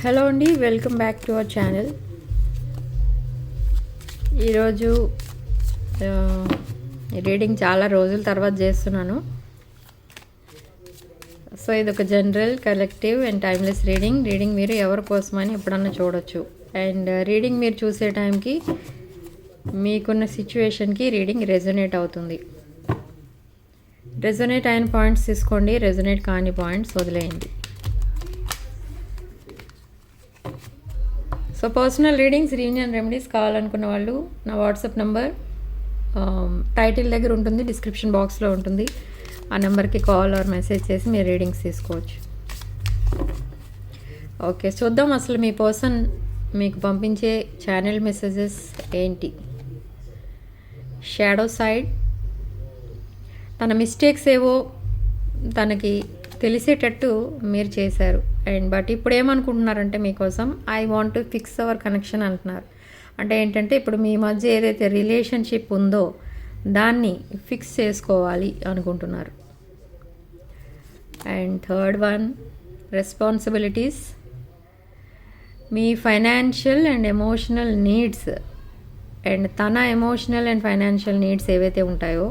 Hello అండి, welcome back to our channel. ఈరోజు reading చాలా రోజుల తర్వాత చేస్తున్నాను. సో ఇది ఒక general, collective and timeless reading మీరు ఎవరి కోసమని ఎప్పుడన్నా చూడొచ్చు. అండ్ రీడింగ్ మీరు చూసే టైంకి మీకున్న సిచ్యువేషన్కి రీడింగ్ రెజొనేట్ అవుతుంది. రెజొనేట్ అయిన పాయింట్స్ తీసుకోండి, రెజొనేట్ కాని పాయింట్స్ వదిలేయండి. So personal readings, reunion remedies కావాలనుకున్న వాళ్ళు నా వాట్సాప్ నెంబర్ టైటిల్ దగ్గర ఉంటుంది, డిస్క్రిప్షన్ బాక్స్లో ఉంటుంది. ఆ నెంబర్కి కాల్ ఆర్ మెసేజ్ చేసి మీరు రీడింగ్స్ తీసుకోవచ్చు. ఓకే, చూద్దాం అసలు మీ పర్సన్ మీకు పంపించే ఛానల్ మెసేజెస్ ఏంటి. షాడో సైడ్, తన మిస్టేక్స్ ఏవో తనకి తెలిసేటట్టు మీరు చేశారు. అండ్ బట్ ఇప్పుడు ఏమనుకుంటున్నారంటే మీకోసం I want to fix our connection అంటున్నారు. అంటే ఏంటంటే ఇప్పుడు మీ మధ్య ఏదైతే రిలేషన్షిప్ ఉందో దాన్ని ఫిక్స్ చేసుకోవాలి అనుకుంటున్నారు. And third one, responsibilities. Me financial and emotional needs and తన ఎమోషనల్ అండ్ ఫైనాన్షియల్ నీడ్స్ ఏవైతే ఉంటాయో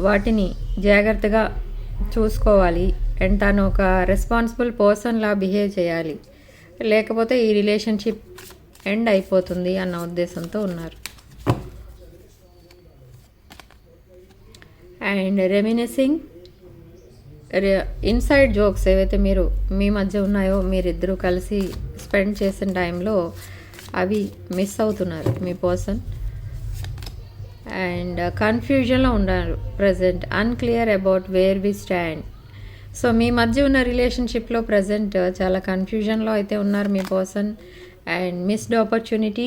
వాటిని జాగ్రత్తగా చూసుకోవాలి. అండ్ తను ఒక రెస్పాన్సిబుల్ పర్సన్లా బిహేవ్ చేయాలి, లేకపోతే ఈ రిలేషన్షిప్ ఎండ్ అయిపోతుంది అన్న ఉద్దేశంతో ఉన్నారు. అండ్ రెమినిసింగ్, ఇన్సైడ్ జోక్స్ ఏవైతే మీరు మీ మధ్య ఉన్నాయో మీరిద్దరూ కలిసి స్పెండ్ చేసిన టైంలో అవి మిస్ అవుతున్నారు మీ పర్సన్. అండ్ కన్ఫ్యూజన్లో ఉన్నారు present, unclear about where we stand. So మీ మధ్య ఉన్న రిలేషన్షిప్లో ప్రజెంట్ చాలా కన్ఫ్యూజన్లో అయితే ఉన్నారు మీ person. And missed opportunity,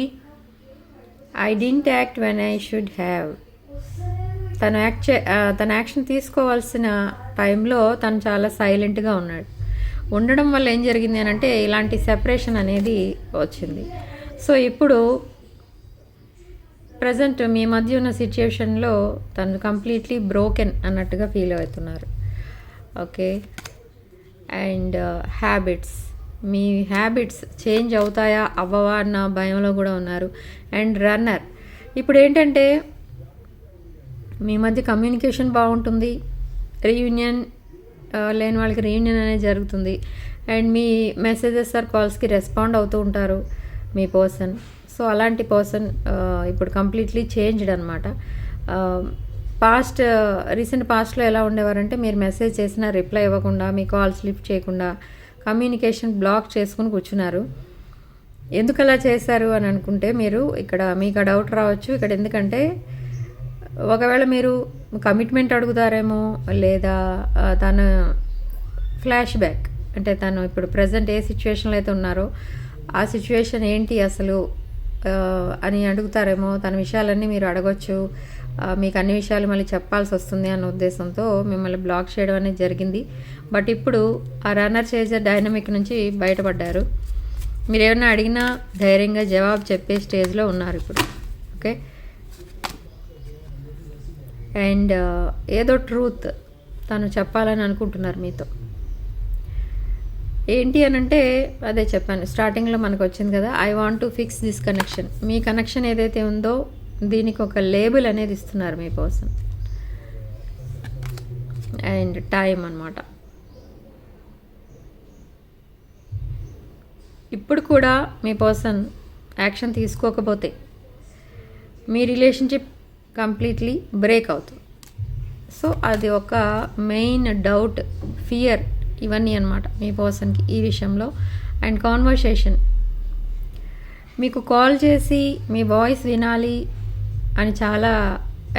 I didn't act when I should have. తన యాక్షన్ తీసుకోవాల్సిన టైంలో తను చాలా సైలెంట్గా ఉండడం వల్ల ఏం జరిగింది అని అంటే ఇలాంటి సెపరేషన్ అనేది వచ్చింది. సో ఇప్పుడు ప్రజెంట్ మీ మధ్య ఉన్న సిచ్యుయేషన్లో తను కంప్లీట్లీ బ్రోకెన్ అన్నట్టుగా ఫీల్ అవుతున్నారు. Okay, and habits, me habits change అవుతాయా అవ్వవా అన్న భయంలో కూడా ఉన్నారు. అండ్ రన్నర్, ఇప్పుడు ఏంటంటే మీ మధ్య కమ్యూనికేషన్ బాగుంటుంది, రీయూనియన్ లేని వాళ్ళకి రీయూనియన్ అనేది జరుగుతుంది. అండ్ మీ మెసేజెస్ ఆర్ కాల్స్కి రెస్పాండ్ అవుతూ ఉంటారు మీ పర్సన్. సో అలాంటి పర్సన్ ఇప్పుడు కంప్లీట్లీ చేంజ్డ్ అనమాట. రీసెంట్ పాస్ట్లో ఎలా ఉండేవారంటే మీరు మెసేజ్ చేసినా రిప్లై ఇవ్వకుండా, మీ కాల్స్ లిఫ్ట్ చేయకుండా, కమ్యూనికేషన్ బ్లాక్ చేసుకుని కూర్చున్నారు. ఎందుకు అలా చేశారు అని అనుకుంటే మీరు ఇక్కడ మీకు డౌట్ రావచ్చు ఇక్కడ. ఎందుకంటే ఒకవేళ మీరు కమిట్మెంట్ అడుగుతారేమో, లేదా తన ఫ్లాష్ బ్యాక్ అంటే తను ఇప్పుడు ప్రజెంట్ ఏ సిచ్యువేషన్లో అయితే ఉన్నారో ఆ సిచ్యువేషన్ ఏంటి అసలు అని అడుగుతారేమో. తన విషయాలన్నీ మీరు అడగొచ్చు, మీకు అన్ని విషయాలు మళ్ళీ చెప్పాల్సి వస్తుంది అన్న ఉద్దేశంతో మిమ్మల్ని బ్లాక్ చేయడం అనేది జరిగింది. బట్ ఇప్పుడు ఆ రన్నర్ చేసే డైనమిక్ నుంచి బయటపడ్డారు. మీరు ఏమైనా అడిగినా ధైర్యంగా జవాబు చెప్పే స్టేజ్లో ఉన్నారు ఇప్పుడు. ఓకే, అండ్ ఏదో ట్రూత్ తను చెప్పాలని అనుకుంటున్నారు మీతో. ఏంటి అని అంటే అదే చెప్పాను స్టార్టింగ్లో మనకు వచ్చింది కదా, I want to fix this connection. Me connection ఏదైతే ఉందో దీనికి ఒక లేబుల్ అనేది ఇస్తున్నారు మీ పర్సన్. అండ్ టైం అన్నమాట. ఇప్పుడు కూడా మీ పర్సన్ యాక్షన్ తీసుకోకపోతే మీ రిలేషన్షిప్ కంప్లీట్లీ బ్రేక్ అవుతుంది. సో అది ఒక మెయిన్ డౌట్, ఫియర్ ఇవన్నీ అనమాట మీ పర్సన్కి ఈ విషయంలో. అండ్ కాన్వర్సేషన్, మీకు కాల్ చేసి మీ వాయిస్ వినాలి అని చాలా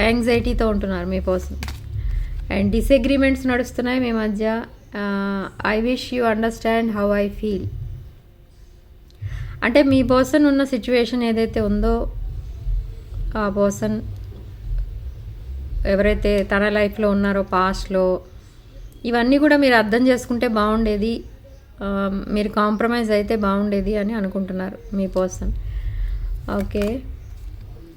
యాంగ్జైటీతో ఉంటున్నారు మీ పర్సన్. అండ్ డిసగ్రిమెంట్స్ నడుస్తున్నాయి మీ మధ్య. I wish you understand how I feel. అంటే మీ పర్సన్ ఉన్న సిచ్యువేషన్ ఏదైతే ఉందో ఆ పర్సన్ ఎవరైతే తన లైఫ్లో ఉన్నారో పాస్ట్లో, ఇవన్నీ కూడా మీరు అర్థం చేసుకుంటే బాగుండేది, మీరు కాంప్రమైజ్ అయితే బాగుండేది అని అనుకుంటున్నారు మీ పర్సన్. ఓకే,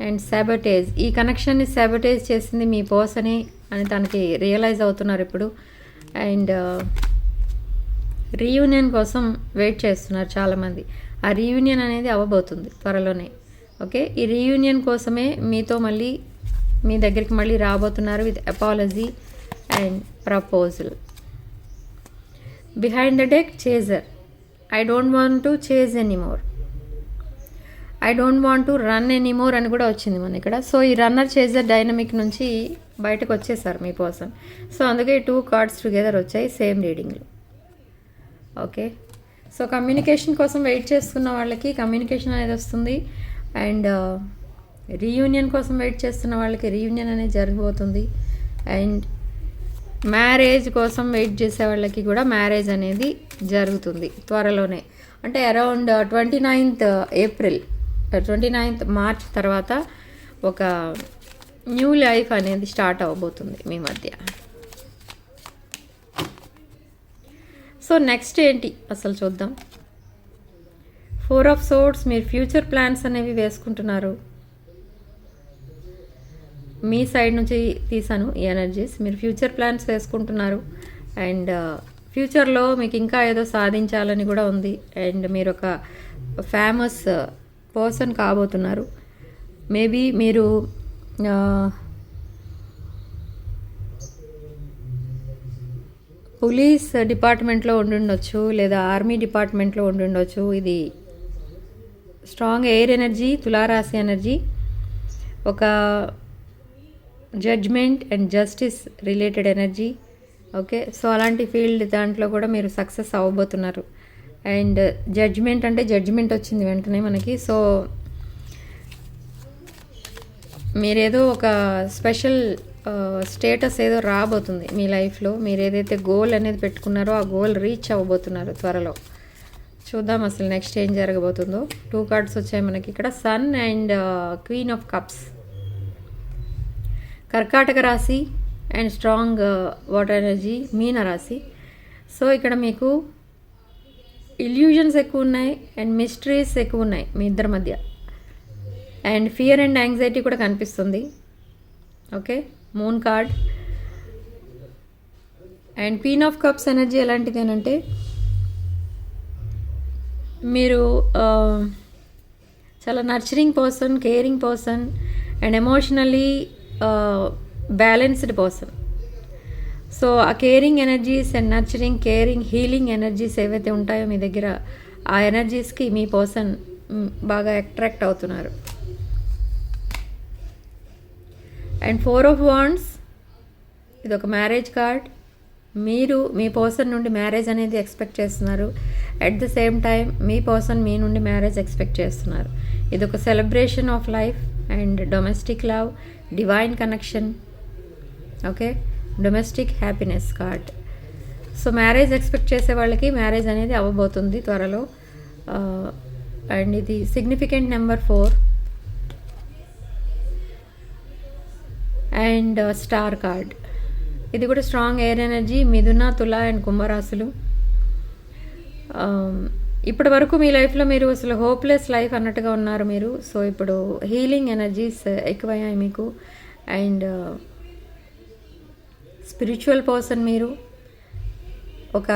అండ్ సాబోటేజ్, ఈ కనెక్షన్ని సాబోటేజ్ చేసింది మీ పర్సనే అని తనకి రియలైజ్ అవుతున్నారు ఇప్పుడు. అండ్ రీయూనియన్ కోసం వెయిట్ చేస్తున్నారు చాలామంది. ఆ రీయూనియన్ అనేది అవ్వబోతుంది త్వరలోనే. ఓకే, ఈ రీయూనియన్ కోసమే మీతో మళ్ళీ మీ దగ్గరికి మళ్ళీ రాబోతున్నారు with apology and proposal. Behind the deck chaser. I don't want to chase anymore, I don't want to run anymore అని కూడా వచ్చింది మన ఇక్కడ. సో ఈ రన్నర్ చేజర్ డైనమిక్ నుంచి బయటకు వచ్చేసారు మీ పర్సన్. సో అందుకే 2 కార్డ్స్ టుగెదర్ వచ్చాయి సేమ్ రీడింగ్లో. ఓకే, సో కమ్యూనికేషన్ కోసం వెయిట్ చేస్తున్న వాళ్ళకి కమ్యూనికేషన్ అనేది వస్తుంది. అండ్ రీయూనియన్ కోసం వెయిట్ చేస్తున్న వాళ్ళకి రీయూనియన్ అనేది జరగబోతుంది. అండ్ మ్యారేజ్ కోసం వెయిట్ చేసే వాళ్ళకి కూడా మ్యారేజ్ అనేది జరుగుతుంది త్వరలోనే. అంటే around 29th April 29th March తర్వాత ఒక న్యూ లైఫ్ అనేది స్టార్ట్ అవ్వబోతుంది మీ మధ్య. సో నెక్స్ట్ ఏంటి అసలు చూద్దాం. 4 of Swords. మీరు ఫ్యూచర్ ప్లాన్స్ అనేవి వేసుకుంటున్నారు. మీ సైడ్ నుంచి తీసాను ఈ ఎనర్జీస్. మీరు ఫ్యూచర్ ప్లాన్స్ వేసుకుంటున్నారు. అండ్ ఫ్యూచర్లో మీకు ఇంకా ఏదో సాధించాలని కూడా ఉంది. అండ్ మీరు ఒక ఫేమస్ పర్సన్ కాబోతున్నారు. మేబీ మీరు పోలీస్ డిపార్ట్మెంట్లో ఉండుండొచ్చు, లేదా ఆర్మీ డిపార్ట్మెంట్లో ఉండుండొచ్చు. ఇది స్ట్రాంగ్ ఎయిర్ ఎనర్జీ, తులారాశి ఎనర్జీ. ఒక judgement and justice related energy. Okay, so అలాంటి ఫీల్డ్ దాంట్లో కూడా మీరు సక్సెస్ అవ్వబోతున్నారు. అండ్ జడ్జ్మెంట్ అంటే జడ్జ్మెంట్ వచ్చింది వెంటనే మనకి. సో మీరేదో ఒక స్పెషల్ స్టేటస్ ఏదో రాబోతుంది మీ లైఫ్లో. మీరు ఏదైతే గోల్ అనేది పెట్టుకున్నారో ఆ గోల్ రీచ్ అవ్వబోతున్నారు త్వరలో. చూద్దాం అసలు నెక్స్ట్ ఏం జరగబోతుందో. 2 కార్డ్స్ వచ్చాయి మనకి ఇక్కడ, sun and queen of cups. కర్కాటక రాశి అండ్ స్ట్రాంగ్ వాటర్ ఎనర్జీ మీన రాశి. సో ఇక్కడ మీకు ఇల్యూజన్స్ ఎక్కువ ఉన్నాయి అండ్ మిస్టరీస్ ఎక్కువ ఉన్నాయి మీ ఇద్దరి మధ్య. అండ్ ఫియర్ అండ్ యాంగ్జైటీ కూడా కనిపిస్తుంది. Okay, moon card. And queen of cups energy ఎలాంటిది అంటే మీరు చాలా nurturing person, caring person and emotionally balanced person. So ఆ caring energies and nurturing, caring, healing energies ఏవైతే ఉంటాయో మీ దగ్గర, ఆ ఎనర్జీస్కి మీ పర్సన్ బాగా అట్రాక్ట్ అవుతున్నారు. And 4 of Wands. ఇది ఒక మ్యారేజ్ కార్డ్. మీరు మీ పర్సన్ నుండి మ్యారేజ్ అనేది ఎక్స్పెక్ట్ చేస్తున్నారు. అట్ ద సేమ్ టైం మీ పర్సన్ మీ నుండి మ్యారేజ్ ఎక్స్పెక్ట్ చేస్తున్నారు. ఇది ఒక celebration of life and domestic love, divine connection. Okay, domestic happiness card. So marriage expect చేసే వాళ్ళకి మ్యారేజ్ అనేది అవ్వబోతుంది త్వరలో. అండ్ ఇది significant number 4. And star card. ఇది కూడా స్ట్రాంగ్ ఎయిర్ ఎనర్జీ, మిథున, తుల అండ్ కుంభరాశులు. ఇప్పటి వరకు మీ లైఫ్లో మీరు అసలు హోప్లెస్ లైఫ్ అన్నట్టుగా ఉన్నారు మీరు. సో ఇప్పుడు హీలింగ్ ఎనర్జీస్ ఎక్కువయ్యాయి మీకు. అండ్ స్పిరిచువల్ పర్సన్ మీరు. ఒక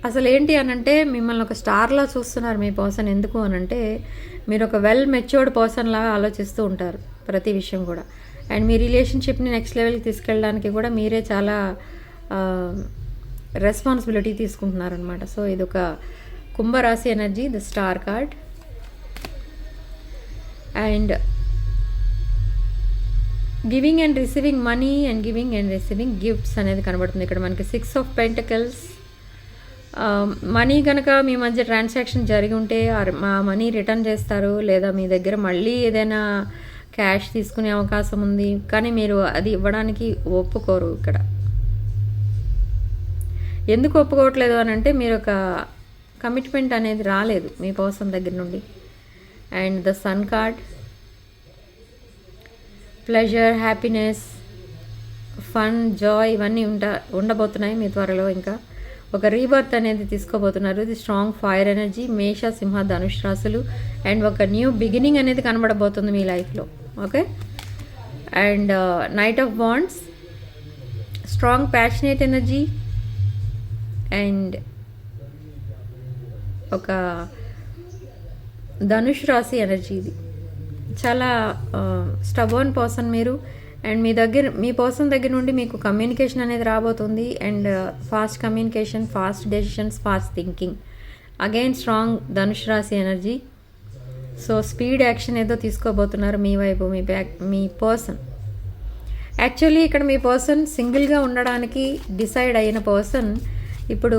అసలు ఏంటి అనంటే మిమ్మల్ని ఒక స్టార్లా చూస్తున్నారు మీ పర్సన్. ఎందుకు అనంటే మీరు ఒక వెల్ మెచ్యూర్డ్ పర్సన్ లాగా ఆలోచిస్తూ ఉంటారు ప్రతి విషయం కూడా. అండ్ మీ రిలేషన్షిప్ని నెక్స్ట్ లెవెల్కి తీసుకెళ్ళడానికి కూడా మీరే చాలా రెస్పాన్సిబిలిటీ తీసుకుంటున్నారనమాట. సో ఇది ఒక కుంభరాశి energy, the star card. And giving and receiving money and giving and receiving gifts అనేది కనబడుతుంది ఇక్కడ మనకి. 6 of Pentacles. మనీ కనుక మీ మధ్య ట్రాన్సాక్షన్ జరిగి ఉంటే మా మనీ రిటర్న్ చేస్తారు, లేదా మీ దగ్గర మళ్ళీ ఏదైనా క్యాష్ తీసుకునే అవకాశం ఉంది. కానీ మీరు అది ఇవ్వడానికి ఒప్పుకోరు ఇక్కడ. ఎందుకు ఒప్పుకోవట్లేదు అని అంటే మీరు ఒక కమిట్మెంట్ అనేది రాలేదు మీ పర్సన్ దగ్గర నుండి. And the sun card. Pleasure, happiness, fun, joy ఇవన్నీ ఉండబోతున్నాయి మీ త్వరలో. ఇంకా ఒక రీబర్త్ అనేది తీసుకోబోతున్నారు. ఇది స్ట్రాంగ్ ఫైర్ ఎనర్జీ, మేష, సింహ, ధనుష్ రాశులు. అండ్ ఒక న్యూ బిగినింగ్ అనేది కనబడబోతుంది మీ లైఫ్లో. Okay. And knight of wands. Strong passionate energy, and ఒక ధనుష్ రాశి ఎనర్జీ ఇది. చాలా స్టబర్న్ పర్సన్ మీరు. అండ్ మీ పర్సన్ దగ్గర నుండి మీకు కమ్యూనికేషన్ అనేది రాబోతుంది. And fast communication, fast decisions, fast thinking. Again strong Dhanush రాశి ఎనర్జీ. సో స్పీడ్ యాక్షన్ ఏదో తీసుకోబోతున్నారు మీ వైపు మీ పర్సన్. యాక్చువల్లీ ఇక్కడ మీ పర్సన్ సింగిల్గా ఉండడానికి డిసైడ్ అయిన పర్సన్ ఇప్పుడు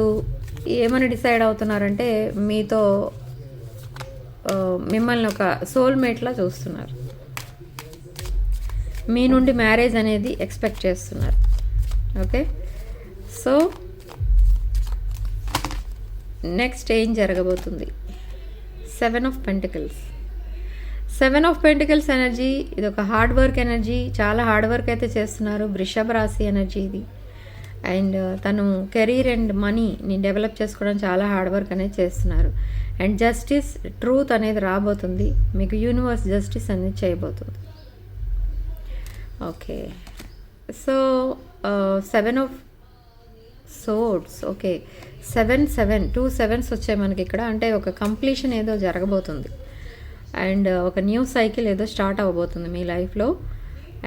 ఏమని డిసైడ్ అవుతున్నారంటే మీతో మిమ్మల్ని ఒక సోల్మేట్లా చూస్తున్నారు. మీ నుండి మ్యారేజ్ అనేది ఎక్స్పెక్ట్ చేస్తున్నారు. ఓకే, సో నెక్స్ట్ ఏం జరగబోతుంది? 7 of Pentacles. 7 of Pentacles energy ఇది ఒక హార్డ్ వర్క్ ఎనర్జీ. చాలా హార్డ్ వర్క్ అయితే చేస్తున్నారు. వృషభ రాశి ఎనర్జీ ఇది. అండ్ తను కెరీర్ అండ్ మనీని డెవలప్ చేసుకోవడం చాలా హార్డ్ వర్క్ అనేది చేస్తున్నారు. అండ్ జస్టిస్, ట్రూత్ అనేది రాబోతుంది మీకు. యూనివర్స్ జస్టిస్ అనేది చేయబోతుంది. Okay, so 7 of Swords. Okay, 2 sevens వచ్చాయి మనకి ఇక్కడ. అంటే ఒక కంప్లీషన్ ఏదో జరగబోతుంది. అండ్ ఒక న్యూ సైకిల్ ఏదో స్టార్ట్ అవ్వబోతుంది మీ లైఫ్లో.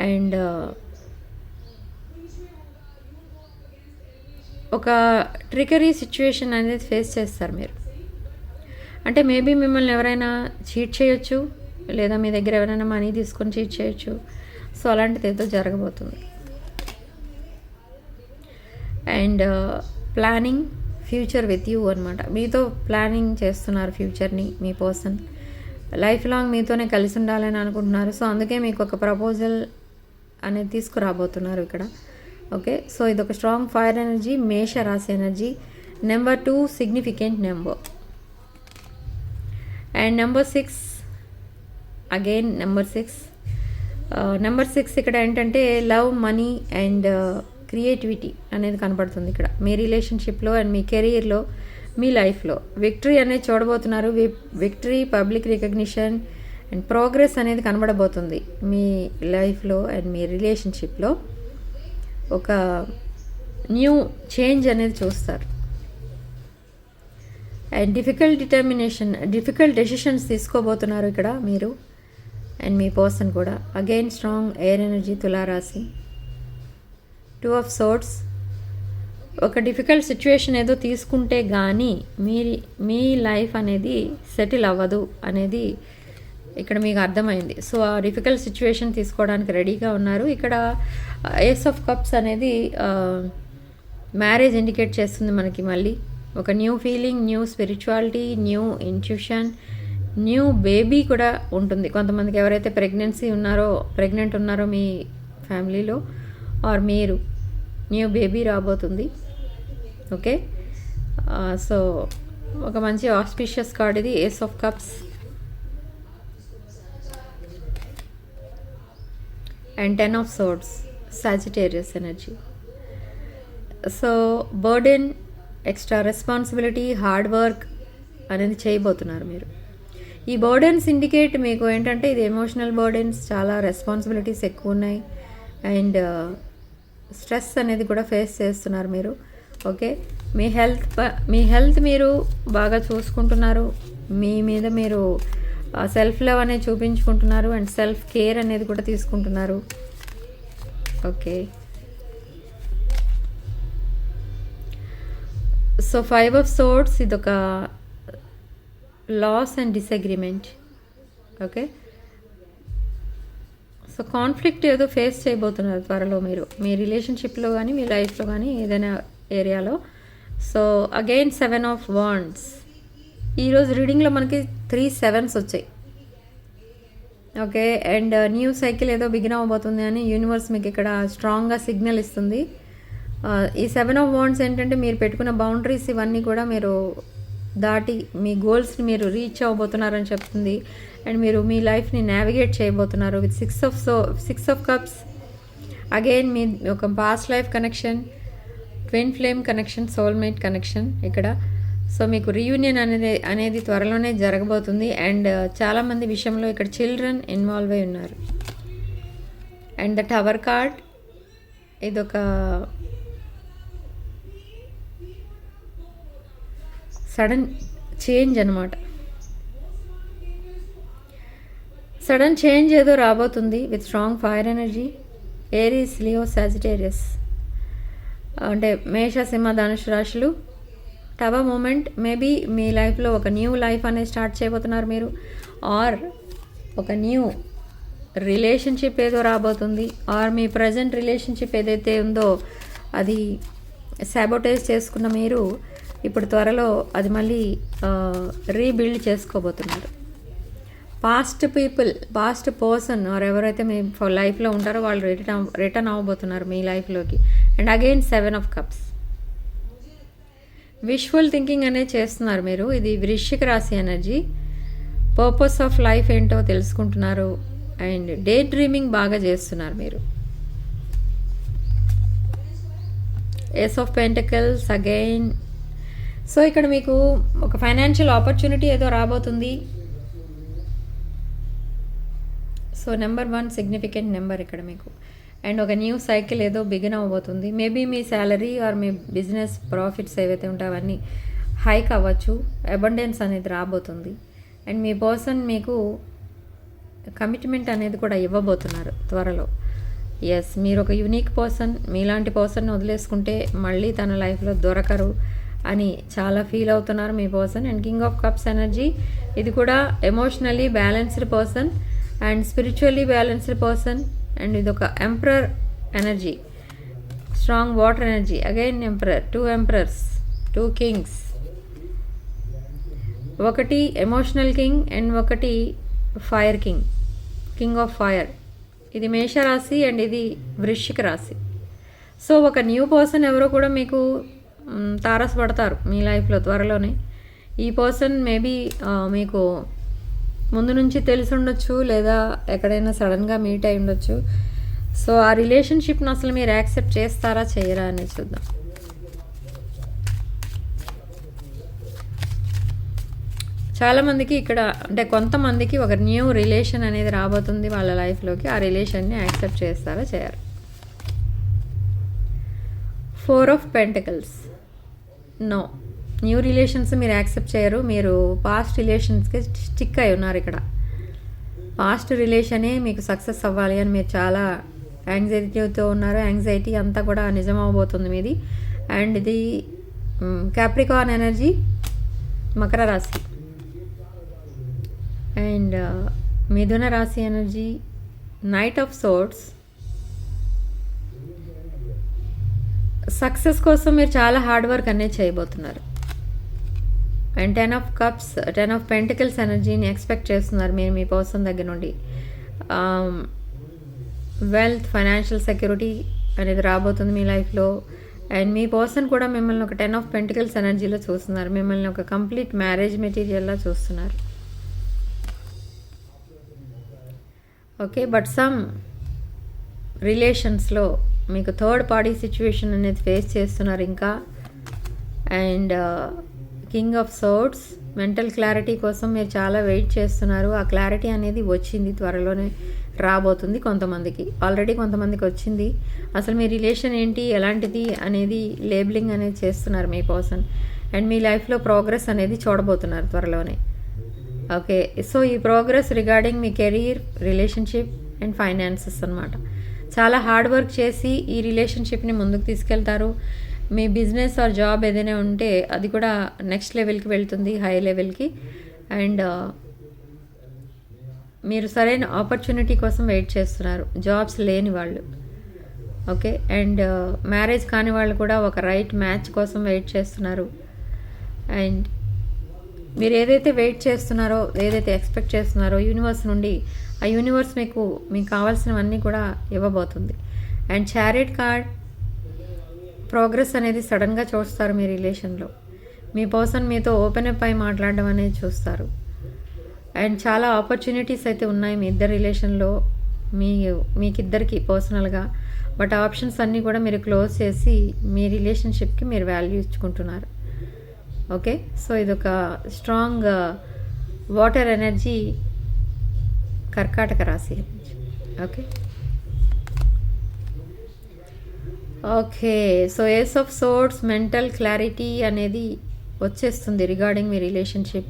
అండ్ ఒక ట్రికరీ సిచ్యువేషన్ అనేది ఫేస్ చేస్తారు మీరు. అంటే మేబీ మిమ్మల్ని ఎవరైనా చీట్ చేయొచ్చు, లేదా మీ దగ్గర ఎవరైనా మనీ తీసుకొని చీట్ చేయొచ్చు. సో అలాంటిది ఏదో జరగబోతుంది. And planning future with you అనమాట. మీతో ప్లానింగ్ చేస్తున్నారు ఫ్యూచర్ని మీ పర్సన్. లైఫ్ లాంగ్ మీతోనే కలిసి ఉండాలని అనుకుంటున్నారు. సో అందుకే మీకు ఒక ప్రపోజల్ అనేది తీసుకురాబోతున్నారు ఇక్కడ. ఓకే, సో ఇది ఒక స్ట్రాంగ్ ఫైర్ ఎనర్జీ, మేష రాశి energy. Number 2 significant number. And number 6 again number 6 ఇక్కడ ఏంటంటే లవ్, మనీ అండ్ క్రియేటివిటీ అనేది కనపడుతుంది ఇక్కడ మీ రిలేషన్షిప్లో అండ్ మీ కెరీర్లో, మీ లైఫ్లో. విక్టరీ అనేది చూడబోతున్నారు. Victory, public recognition and progress అనేది కనబడబోతుంది మీ లైఫ్లో అండ్ మీ రిలేషన్షిప్లో. ఒక న్యూ చేంజ్ అనేది చూస్తారు. అండ్ డిఫికల్ట్ డెసిషన్స్ తీసుకోబోతున్నారు ఇక్కడ మీరు అండ్ మీ పర్సన్ కూడా. అగైన్ స్ట్రాంగ్ ఎయిర్ ఎనర్జీ, తులారాశి. 2 of Swords. ఒక డిఫికల్ట్ సిచ్యువేషన్ ఏదో తీసుకుంటే కానీ మీ లైఫ్ అనేది సెటిల్ అవ్వదు అనేది ఇక్కడ మీకు అర్థమైంది. సో ఆ డిఫికల్ట్ సిచ్యువేషన్ తీసుకోవడానికి రెడీగా ఉన్నారు. ఇక్కడ ఏస్ ఆఫ్ కప్స్ అనేది మ్యారేజ్ ఇండికేట్ చేస్తుంది మనకి. మళ్ళీ ఒక new feeling, new spirituality, new intuition, new baby కూడా ఉంటుంది. కొంతమందికి ఎవరైతే ప్రెగ్నెంట్ ఉన్నారో మీ ఫ్యామిలీలో ఆర్ మీరు, న్యూ బేబీ రాబోతుంది. ఓకే, సో ఒక మంచి ఆస్పిషియస్ కార్డ్ ఇది, ace of cups. And 10 of Swords, Sagittarius energy. So burden, extra responsibility, hard work అనేది చేయబోతున్నారు మీరు. ఈ బర్డెన్స్ ఇండికేట్ మీకు ఏంటంటే ఇది ఎమోషనల్ బర్డెన్స్, చాలా రెస్పాన్సిబిలిటీస్ ఎక్కువ ఉన్నాయి. అండ్ స్ట్రెస్ అనేది కూడా ఫేస్ చేస్తున్నారు మీరు. ఓకే, మీ హెల్త్ మీరు బాగా చూసుకుంటున్నారు. మీ మీద మీరు సెల్ఫ్ లవ్ అనేది చూపించుకుంటున్నారు. అండ్ సెల్ఫ్ కేర్ అనేది కూడా తీసుకుంటున్నారు. ఓకే, సో 5 of Swords ఇదొక loss and disagreement. Okay, so conflict ఏదో ఫేస్ చేయబోతున్నారు త్వరలో మీరు మీ రిలేషన్షిప్లో కానీ మీ లైఫ్లో కానీ ఏదైనా ఏరియాలో. So again 7 of Wands. ఈరోజు రీడింగ్లో మనకి 3 sevens వచ్చాయి. ఓకే, అండ్ న్యూ సైకిల్ ఏదో బిగిన్ అవ్వబోతుంది అని యూనివర్స్ మీకు ఇక్కడ స్ట్రాంగ్గా సిగ్నల్ ఇస్తుంది. ఈ 7 of Wands ఏంటంటే మీరు పెట్టుకున్న బౌండరీస్ ఇవన్నీ కూడా మీరు దాటి మీ గోల్స్ని మీరు రీచ్ అవ్వబోతున్నారని చెప్తుంది. అండ్ మీరు మీ లైఫ్ని నావిగేట్ చేయబోతున్నారు విత్ 6 of Cups. అగైన్ మీ ఒక past life connection, twin flame connection, soulmate connection ఇక్కడ. సో మీకు రీయూనియన్ అనేది త్వరలోనే జరగబోతుంది. అండ్ చాలామంది విషయంలో ఇక్కడ చిల్డ్రన్ ఇన్వాల్వ్ అయి ఉన్నారు. అండ్ ద టవర్ కార్డ్ ఇదొక సడన్ చేంజ్ అనమాట. సడన్ చేంజ్ ఏదో రాబోతుంది with strong fire energy. Aries, Leo, Sagittarius అంటే మేష, సింహ, ధనుసు రాశులు. టవర్ మూమెంట్, మేబీ మీ లైఫ్లో ఒక న్యూ లైఫ్ అనేది స్టార్ట్ చేయబోతున్నారు మీరు, ఆర్ ఒక న్యూ రిలేషన్షిప్ ఏదో రాబోతుంది, ఆర్ మీ ప్రజెంట్ రిలేషన్షిప్ ఏదైతే ఉందో అది సాబోటేజ్ చేసుకున్న మీరు ఇప్పుడు త్వరలో అది మళ్ళీ రీబిల్డ్ చేసుకోబోతున్నారు. Past people, past person or ఎవరైతే మీ లైఫ్లో ఉంటారో వాళ్ళు రిటర్న్ అవ్వబోతున్నారు మీ లైఫ్లోకి. And again 7 of Cups. Visual thinking అనేది చేస్తున్నారు మీరు. ఇది వృశ్చిక రాశి ఎనర్జీ. పర్పస్ ఆఫ్ లైఫ్ ఏంటో తెలుసుకుంటున్నారు. అండ్ డే డ్రీమింగ్ బాగా చేస్తున్నారు మీరు. Ace of pentacles again. So ఇక్కడ మీకు ఒక ఫైనాన్షియల్ ఆపర్చునిటీ ఏదో రాబోతుంది. సో నెంబర్ 1 సిగ్నిఫికెంట్ నెంబర్ ఇక్కడ మీకు. అండ్ ఒక న్యూ సైకిల్ ఏదో బిగిన్ అవ్వబోతుంది. మేబీ మీ శాలరీ ఆర్ మీ బిజినెస్ ప్రాఫిట్స్ ఏవైతే ఉంటాయో అవన్నీ హైక్ అవ్వచ్చు. అబండెన్స్ అనేది రాబోతుంది. అండ్ మీ పర్సన్ మీకు కమిట్మెంట్ అనేది కూడా ఇవ్వబోతున్నారు త్వరలో. ఎస్, మీరు ఒక యూనిక్ పర్సన్. మీలాంటి పర్సన్ వదిలేసుకుంటే మళ్ళీ తన లైఫ్లో దొరకరు అని చాలా ఫీల్ అవుతున్నారు మీ person. And king of cups energy. ఇది కూడా emotionally balanced person and spiritually balanced person. And ఇది ఒక emperor energy, strong water energy. Again emperor, 2 emperors, 2 kings. ఒకటి ఎమోషనల్ కింగ్ అండ్ ఒకటి fire king, king of fire. ఇది మేషరాశి and ఇది వృశ్చిక రాశి. సో ఒక న్యూ పర్సన్ ఎవరో కూడా మీకు తారసపడతారు మీ లైఫ్లో త్వరలోనే. ఈ పర్సన్ మేబీ మీకు ముందు నుంచి తెలిసి ఉండొచ్చు, లేదా ఎక్కడైనా సడన్గా మీట్ అయి ఉండొచ్చు. సో ఆ రిలేషన్షిప్ని అసలు మీరు యాక్సెప్ట్ చేస్తారా చేయరా అనేది చూద్దాం. చాలామందికి ఇక్కడ అంటే కొంతమందికి ఒక న్యూ రిలేషన్ అనేది రాబోతుంది వాళ్ళ లైఫ్లోకి. ఆ రిలేషన్ని యాక్సెప్ట్ చేస్తారా చేయరా. 4 of Pentacles. No, new relations మీరు యాక్సెప్ట్ చేయరు. మీరు పాస్ట్ రిలేషన్స్కి స్టిక్ అయి ఉన్నారు. ఇక్కడ పాస్ట్ రిలేషనే మీకు సక్సెస్ అవ్వాలి అని మీరు చాలా యాంగ్జైటీతో ఉన్నారు. యాంగ్జైటీ అంతా కూడా నిజం అవ్వబోతుంది మీది. అండ్ ఇది క్యాప్రికార్న్ ఎనర్జీ, మకర రాశి. అండ్ మిథున రాశి energy, knight of swords. Success కోసం మీరు చాలా హార్డ్ వర్క్ అనేది చేయబోతున్నారు. And 10 of Cups, 10 of Pentacles ఎనర్జీని ఎక్స్పెక్ట్ చేస్తున్నారు మీరు మీ పర్సన్ దగ్గర నుండి. వెల్త్, ఫైనాన్షియల్ సెక్యూరిటీ అనేది రాబోతుంది మీ లైఫ్లో. అండ్ మీ పర్సన్ కూడా మిమ్మల్ని ఒక 10 of Pentacles ఎనర్జీలో చూస్తున్నారు. మిమ్మల్ని ఒక కంప్లీట్ మ్యారేజ్ మెటీరియల్లా చూస్తున్నారు. ఓకే, బట్ సమ్ రిలేషన్స్లో మీకు థర్డ్ పార్టీ సిచ్యువేషన్ అనేది ఫేస్ చేస్తున్నారు ఇంకా. And king of swords, mental clarity కోసం మీరు చాలా వెయిట్ చేస్తున్నారు. ఆ క్లారిటీ అనేది వచ్చింది, త్వరలోనే రాబోతుంది. కొంతమందికి ఆల్రెడీ కొంతమందికి వచ్చింది. అసలు మీ రిలేషన్ ఏంటి, ఎలాంటిది అనేది లేబులింగ్ అనేది చేస్తున్నారు మీ పర్సన్. అండ్ మీ లైఫ్లో ప్రోగ్రెస్ అనేది చూడబోతున్నారు త్వరలోనే. ఓకే, సో ఈ progress regarding me career, relationship and finances అనమాట. చాలా హార్డ్ వర్క్ చేసి ఈ రిలేషన్షిప్ని ముందుకు తీసుకెళ్తారు. మీ బిజినెస్ ఆర్ జాబ్ ఏదైనా ఉంటే అది కూడా నెక్స్ట్ లెవెల్కి వెళ్తుంది, హై లెవెల్కి. అండ్ మీరు సరైన ఆపర్చునిటీ కోసం వెయిట్ చేస్తున్నారు, జాబ్స్ లేని వాళ్ళు. ఓకే, అండ్ మ్యారేజ్ కాని వాళ్ళు కూడా ఒక రైట్ మ్యాచ్ కోసం వెయిట్ చేస్తున్నారు. అండ్ మీరు ఏదైతే వెయిట్ చేస్తున్నారో, ఏదైతే ఎక్స్పెక్ట్ చేస్తున్నారో యూనివర్స్ నుండి, ఆ యూనివర్స్ మీకు కావాల్సినవన్నీ కూడా ఇవ్వబోతుంది. అండ్ చారియట్ కార్డ్, ప్రోగ్రెస్ అనేది సడన్గా చూస్తారు మీ రిలేషన్లో. మీ పర్సన్ మీతో ఓపెన్ అప్ అయి మాట్లాడడం అనేది చూస్తారు. అండ్ చాలా ఆపర్చునిటీస్ అయితే ఉన్నాయి మీ ఇద్దరు రిలేషన్లో, మీకిద్దరికి పర్సనల్గా. బట్ ఆప్షన్స్ అన్నీ కూడా మీరు క్లోజ్ చేసి మీ రిలేషన్షిప్కి మీరు వాల్యూ ఇచ్చుకుంటున్నారు. ఓకే, సో ఇదొక స్ట్రాంగ్ వాటర్ ఎనర్జీ, కర్కాటక రాశి energy. Okay okay so ace of swords, mental clarity అనేది వచ్చేస్తుంది రిగార్డింగ్ మీ రిలేషన్షిప్.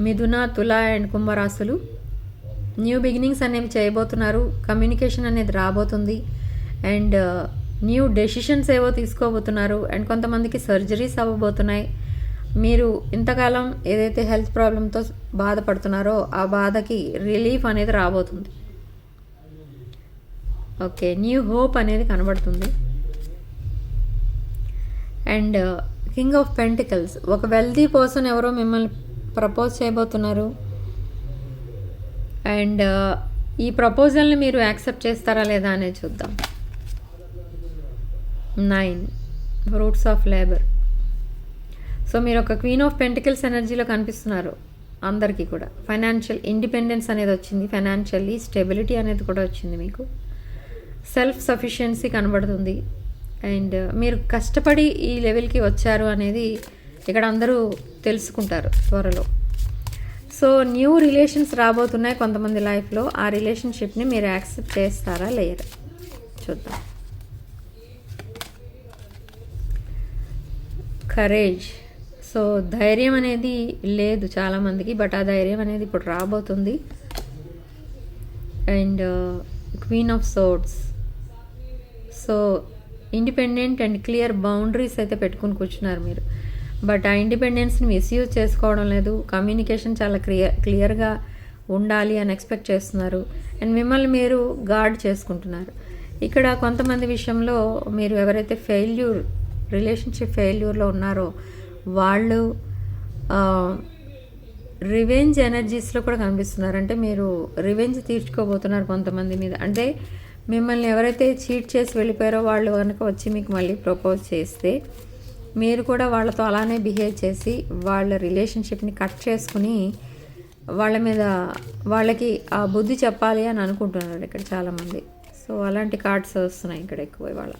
మిథున, తుల అండ్ కుంభరాశులు న్యూ బిగినింగ్స్ అనేవి చేయబోతున్నారు. కమ్యూనికేషన్ అనేది రాబోతుంది అండ్ న్యూ డెసిషన్స్ ఏవో తీసుకోబోతున్నారు అండ్ కొంతమందికి సర్జరీస్ అవ్వబోతున్నాయి. మీరు ఇంతకాలం ఏదైతే హెల్త్ ప్రాబ్లంతో బాధపడుతున్నారో ఆ బాధకి రిలీఫ్ అనేది రాబోతుంది. ఓకే, న్యూ హోప్ అనేది కనబడుతుంది. అండ్ కింగ్ ఆఫ్ పెంటికల్స్, ఒక వెల్తీ పర్సన్ ఎవరో మిమ్మల్ని ప్రపోజ్ చేయబోతున్నారు అండ్ ఈ ప్రపోజల్ని మీరు యాక్సెప్ట్ చేస్తారా లేదా అనేది చూద్దాం. 9 ఫ్రూట్స్ ఆఫ్ లేబర్. సో మీరు ఒక క్వీన్ ఆఫ్ పెంటికల్స్ ఎనర్జీలో కనిపిస్తున్నారు అందరికీ కూడా. ఫైనాన్షియల్ ఇండిపెండెన్స్ అనేది వచ్చింది, ఫైనాన్షియల్లీ స్టెబిలిటీ అనేది కూడా వచ్చింది మీకు. సెల్ఫ్ సఫిషియన్సీ కనబడుతుంది అండ్ మీరు కష్టపడి ఈ లెవెల్కి వచ్చారు అనేది ఇక్కడ అందరూ తెలుసుకుంటారు త్వరలో. సో న్యూ రిలేషన్స్ రాబోతున్నాయి కొంతమంది లైఫ్లో. ఆ రిలేషన్షిప్ని మీరు యాక్సెప్ట్ చేస్తారా లేదా చూద్దాం. కరేజ్. సో ధైర్యం అనేది లేదు చాలామందికి, బట్ ఆ ధైర్యం అనేది ఇప్పుడు రాబోతుంది. And queen of swords. So independent and clear boundaries అయితే పెట్టుకుని కూర్చున్నారు మీరు, బట్ ఆ ఇండిపెండెన్స్ని మిస్యూజ్ చేసుకోవడం లేదు. కమ్యూనికేషన్ చాలా క్లియర్గా ఉండాలి అని ఎక్స్పెక్ట్ చేస్తున్నారు అండ్ మిమ్మల్ని మీరు గార్డ్ చేసుకుంటున్నారు. ఇక్కడ కొంతమంది విషయంలో మీరు ఎవరైతే రిలేషన్షిప్ ఫెయిల్యూర్లో ఉన్నారో వాళ్ళు రివెంజ్ ఎనర్జీస్లో కూడా కనిపిస్తున్నారు. అంటే మీరు రివెంజ్ తీర్చుకోబోతున్నారు కొంతమంది మీద. అంటే మిమ్మల్ని ఎవరైతే చీట్ చేసి వెళ్ళిపోయారో వాళ్ళు కనుక వచ్చి మీకు మళ్ళీ ప్రపోజ్ చేస్తే మీరు కూడా వాళ్ళతో అలానే బిహేవ్ చేసి వాళ్ళ రిలేషన్షిప్ని కట్ చేసుకుని వాళ్ళకి ఆ బుద్ధి చెప్పాలి అని అనుకుంటున్నారు ఇక్కడ చాలామంది. సో అలాంటి కార్డ్స్ వస్తున్నాయి ఇక్కడ ఎక్కువ ఇవాళ.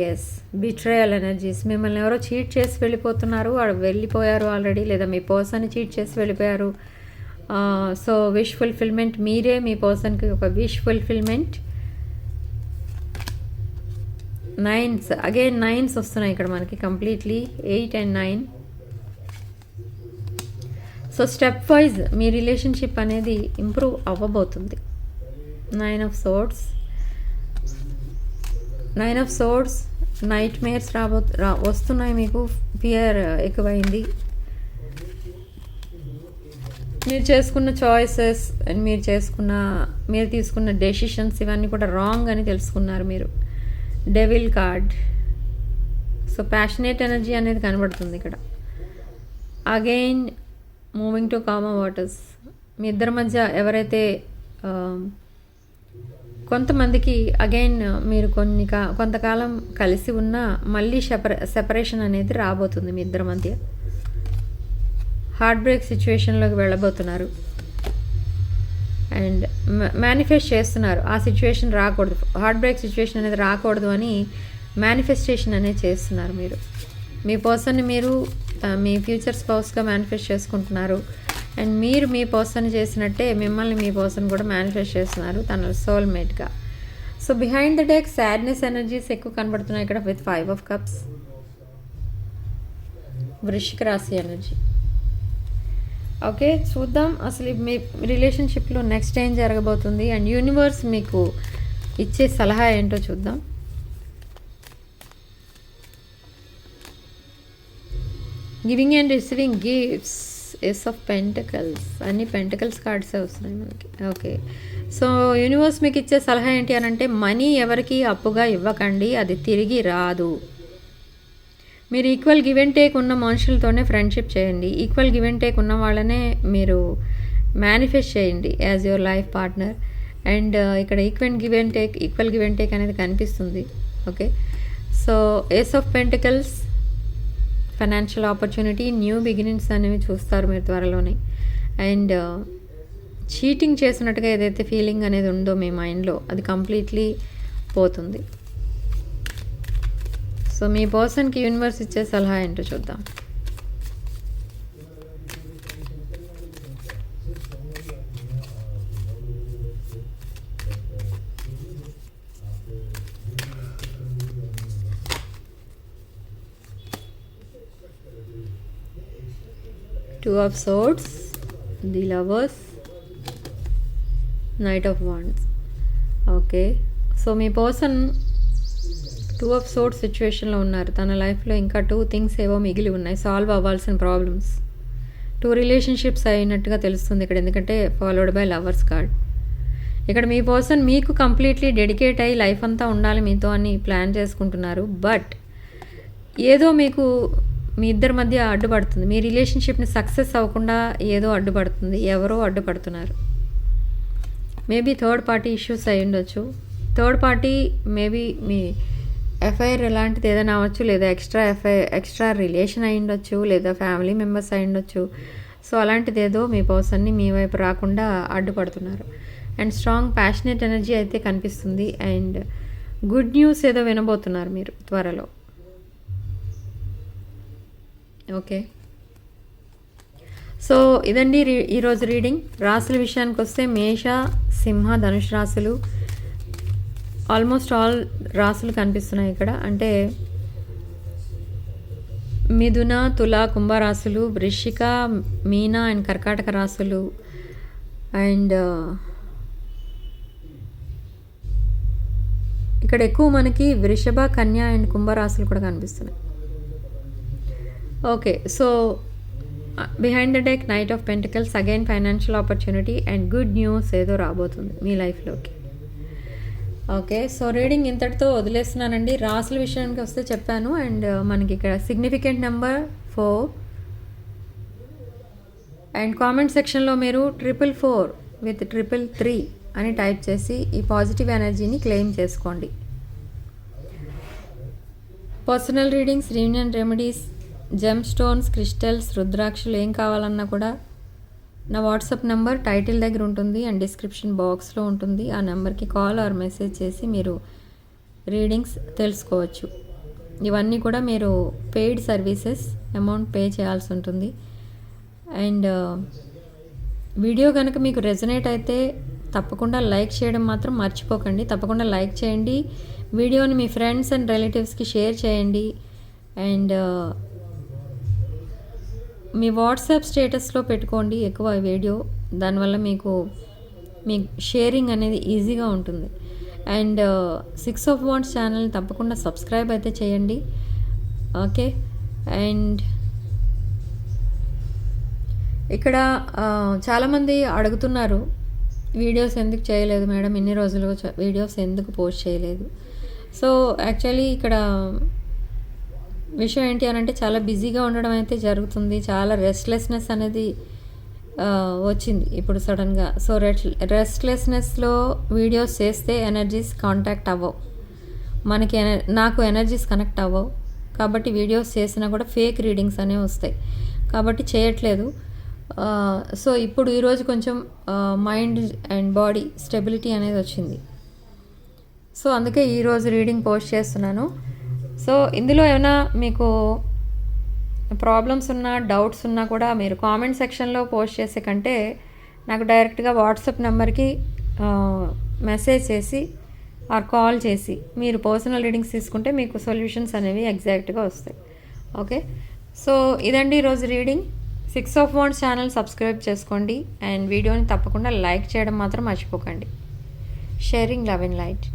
Yes, betrayal energies. మిమ్మల్ని ఎవరో చీట్ చేసి వెళ్ళిపోతున్నారు, వెళ్ళిపోయారు ఆల్రెడీ, లేదా మీ పర్సన్ని చీట్ చేసి వెళ్ళిపోయారు. సో విష్ ఫుల్ఫిల్మెంట్, మీరే మీ పర్సన్కి ఒక wish fulfilment. 9s, again 9s వస్తున్నాయి ఇక్కడ మనకి completely. 8 and 9. So step wise మీ రిలేషన్షిప్ అనేది ఇంప్రూవ్ అవ్వబోతుంది. 9 of swords. 9 of swords. Nightmares వస్తున్నాయి మీకు. ఫియర్ ఎక్కువైంది. మీరు చేసుకున్న చాయిసెస్ అండ్ మీరు తీసుకున్న డెసిషన్స్ ఇవన్నీ కూడా రాంగ్ అని తెలుసుకున్నారు మీరు. Devil card. So passionate energy అనేది కనబడుతుంది ఇక్కడ. Again moving to common waters. మీ ఇద్దరి మధ్య ఎవరైతే కొంతమందికి అగైన్ మీరు కొంతకాలం కలిసి ఉన్నా మళ్ళీ సెపరేషన్ అనేది రాబోతుంది మీ ఇద్దరి మధ్య. హార్ట్ బ్రేక్ సిచ్యువేషన్లోకి వెళ్ళబోతున్నారు అండ్ మేనిఫెస్ట్ చేస్తున్నారు. ఆ సిచ్యువేషన్ రాకూడదు, హార్ట్ బ్రేక్ సిచ్యువేషన్ అనేది రాకూడదు అని మేనిఫెస్టేషన్ అనేది చేస్తున్నారు మీరు. మీ పర్సన్ని మీరు మీ ఫ్యూచర్ స్పౌస్గా మేనిఫెస్ట్ చేసుకుంటున్నారు అండ్ మీరు మీ పర్సన్ చేసినట్టే మిమ్మల్ని మీ పర్సన్ కూడా మేనిఫెస్ట్ చేస్తున్నారు తన సోల్మేట్గా. So behind the deck sadness energies ఎక్కువ కనబడుతున్నాయి ఇక్కడ విత్ 5 of cups. వృశ్చిక రాశి ఎనర్జీ. ఓకే, చూద్దాం అసలు మీ రిలేషన్షిప్లో నెక్స్ట్ ఏం జరగబోతుంది అండ్ యూనివర్స్ మీకు ఇచ్చే సలహా ఏంటో చూద్దాం. Giving and receiving gifts. Ace of pentacles. అన్ని పెంటకల్స్ కార్డ్సే వస్తున్నాయి మనకి. ఓకే, సో యూనివర్స్ మీకు ఇచ్చే సలహా ఏంటి అని అంటే మనీ ఎవరికి అప్పుగా ఇవ్వకండి, అది తిరిగి రాదు. మీరు ఈక్వల్ గివ్ అండ్ టేక్ ఉన్న మనుషులతోనే ఫ్రెండ్షిప్ చేయండి. ఈక్వల్ గివ్ అండ్ టేక్ ఉన్న వాళ్ళనే మీరు మేనిఫెస్ట్ చేయండి as your life partner. And ఇక్కడ ఈక్వల్ గివ్ అండ్ టేక్ అనేది కనిపిస్తుంది. Okay, so ace of pentacles, financial opportunity, new beginnings అనేవి చూస్తారు మీరు త్వరలోనే. అండ్ చీటింగ్ చేసినట్టుగా ఏదైతే ఫీలింగ్ అనేది ఉందో మీ మైండ్లో అది కంప్లీట్లీ పోతుంది. సో మీ పర్సన్కి యూనివర్స్ ఇచ్చే సలహా ఏంటో చూద్దాం. Two of swords, the lovers, knight of wands. Okay, so me person two of swords సిచ్యువేషన్లో ఉన్నారు. తన లైఫ్లో ఇంకా 2 థింగ్స్ ఏవో మిగిలి ఉన్నాయి, సాల్వ్ అవ్వాల్సిన ప్రాబ్లమ్స్. 2 రిలేషన్షిప్స్ అయినట్టుగా తెలుస్తుంది ఇక్కడ, ఎందుకంటే ఫాలోడ్ బై లవర్స్ కార్డ్. ఇక్కడ మీ పర్సన్ మీకు కంప్లీట్లీ డెడికేట్ అయ్యి లైఫ్ అంతా ఉండాలి మీతో అని ప్లాన్ చేసుకుంటున్నారు. బట్ ఏదో మీకు మీ ఇద్దరి మధ్య అడ్డుపడుతుంది, మీ రిలేషన్షిప్ని సక్సెస్ అవ్వకుండా ఏదో అడ్డుపడుతుంది, ఎవరో అడ్డుపడుతున్నారు. మేబీ థర్డ్ పార్టీ ఇష్యూస్ అయి ఉండొచ్చు. థర్డ్ పార్టీ మేబీ మీ ఎఫ్ఐఆర్ ఎలాంటిది ఏదైనా అవ్వచ్చు, లేదా ఎక్స్ట్రా రిలేషన్ అయి ఉండొచ్చు, లేదా ఫ్యామిలీ మెంబర్స్ అయి ఉండొచ్చు. సో అలాంటిది ఏదో మీ పర్సన్ని మీ వైపు రాకుండా అడ్డుపడుతున్నారు. అండ్ స్ట్రాంగ్ ప్యాషనేట్ ఎనర్జీ అయితే కనిపిస్తుంది. అండ్ గుడ్ న్యూస్ ఏదో వినబోతున్నారు మీరు త్వరలో. ఓకే, సో ఇదండి ఈరోజు రీడింగ్. రాశుల విషయానికి వస్తే మేష, సింహ, ధనుష్ రాశులు, ఆల్మోస్ట్ ఆల్ రాశులు కనిపిస్తున్నాయి ఇక్కడ. అంటే మిథున, తుల, కుంభరాశులు, వృశ్చిక, మీన అండ్ కర్కాటక రాశులు, అండ్ ఇక్కడ ఎక్కువ మనకి వృషభ, కన్య అండ్ కుంభరాశులు కూడా కనిపిస్తున్నాయి. Okay, so behind the deck knight of pentacles, again financial opportunity and good news ఏదో రాబోతుంది మీ లైఫ్లోకి. ఓకే, సో రీడింగ్ ఇంతటితో వదిలేస్తున్నానండి. రాసుల విషయానికి వస్తే చెప్పాను. అండ్ మనకి ఇక్కడ సిగ్నిఫికెంట్ నెంబర్ 4 అండ్ కామెంట్ సెక్షన్లో మీరు 444 విత్ 333 అని టైప్ చేసి ఈ పాజిటివ్ ఎనర్జీని క్లెయిమ్ చేసుకోండి. Personal readings, reunion remedies, gem stones, crystals, రుద్రాక్షలు ఏం కావాలన్నా కూడా నా వాట్సాప్ నెంబర్ టైటిల్ దగ్గర ఉంటుంది అండ్ డిస్క్రిప్షన్ బాక్స్లో ఉంటుంది. ఆ నెంబర్కి కాల్ ఆర్ మెసేజ్ చేసి మీరు రీడింగ్స్ తెలుసుకోవచ్చు. ఇవన్నీ కూడా మీరు పెయిడ్ సర్వీసెస్, అమౌంట్ పే చేయాల్సి ఉంటుంది. అండ్ వీడియో కనుక మీకు రెజనేట్ అయితే తప్పకుండా లైక్ చేయడం మాత్రం మర్చిపోకండి. తప్పకుండా లైక్ చేయండి. వీడియోని మీ ఫ్రెండ్స్ అండ్ రిలేటివ్స్కి షేర్ చేయండి. అండ్ మీ వాట్సాప్ స్టేటస్లో పెట్టుకోండి ఎక్కువ వీడియో. దానివల్ల మీకు మీ షేరింగ్ అనేది ఈజీగా ఉంటుంది. అండ్ 6 of Wands ఛానల్ తప్పకుండా సబ్స్క్రైబ్ అయితే చేయండి. ఓకే, అండ్ ఇక్కడ చాలామంది అడుగుతున్నారు, వీడియోస్ ఎందుకు చేయలేదు మేడం, ఇన్ని రోజులు వీడియోస్ ఎందుకు పోస్ట్ చేయలేదు. సో యాక్చువల్లీ ఇక్కడ విషయం ఏంటి అని అంటే చాలా బిజీగా ఉండడం అయితే జరుగుతుంది. చాలా రెస్ట్లెస్నెస్ అనేది వచ్చింది ఇప్పుడు సడన్గా. సో రెస్ట్లెస్నెస్లో వీడియోస్ చేస్తే ఎనర్జీస్ కాంటాక్ట్ అవ్వవు, నాకు ఎనర్జీస్ కనెక్ట్ అవ్వవు. కాబట్టి వీడియోస్ చేసినా కూడా ఫేక్ రీడింగ్స్ అనేవి వస్తాయి, కాబట్టి చేయట్లేదు. సో ఇప్పుడు ఈరోజు కొంచెం మైండ్ అండ్ బాడీ స్టెబిలిటీ అనేది వచ్చింది. సో అందుకే ఈరోజు రీడింగ్ పోస్ట్ చేస్తున్నాను. సో ఇందులో ఏమైనా మీకు ప్రాబ్లమ్స్ ఉన్నా, డౌట్స్ ఉన్నా కూడా మీరు కామెంట్ సెక్షన్లో పోస్ట్ చేసే కంటే నాకు డైరెక్ట్గా వాట్సాప్ నెంబర్కి మెసేజ్ చేసి ఆర్ కాల్ చేసి మీరు పర్సనల్ రీడింగ్స్ తీసుకుంటే మీకు సొల్యూషన్స్ అనేవి ఎగ్జాక్ట్గా వస్తాయి. ఓకే, సో ఇదండి ఈరోజు reading. 6 of Wands channel subscribe చేసుకోండి అండ్ వీడియోని తప్పకుండా లైక్ చేయడం మాత్రం మర్చిపోకండి. Sharing love and light.